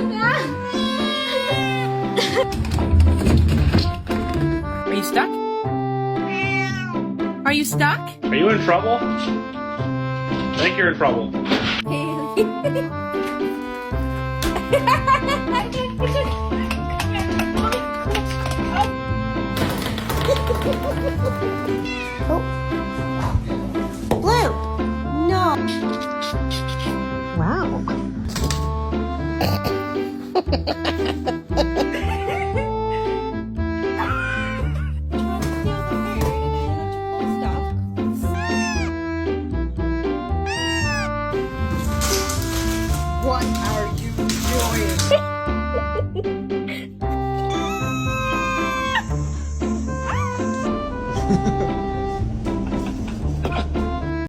Are you stuck? Are you stuck? Are you in trouble? I think you're in trouble. Blue! No! Wow. What are you doing?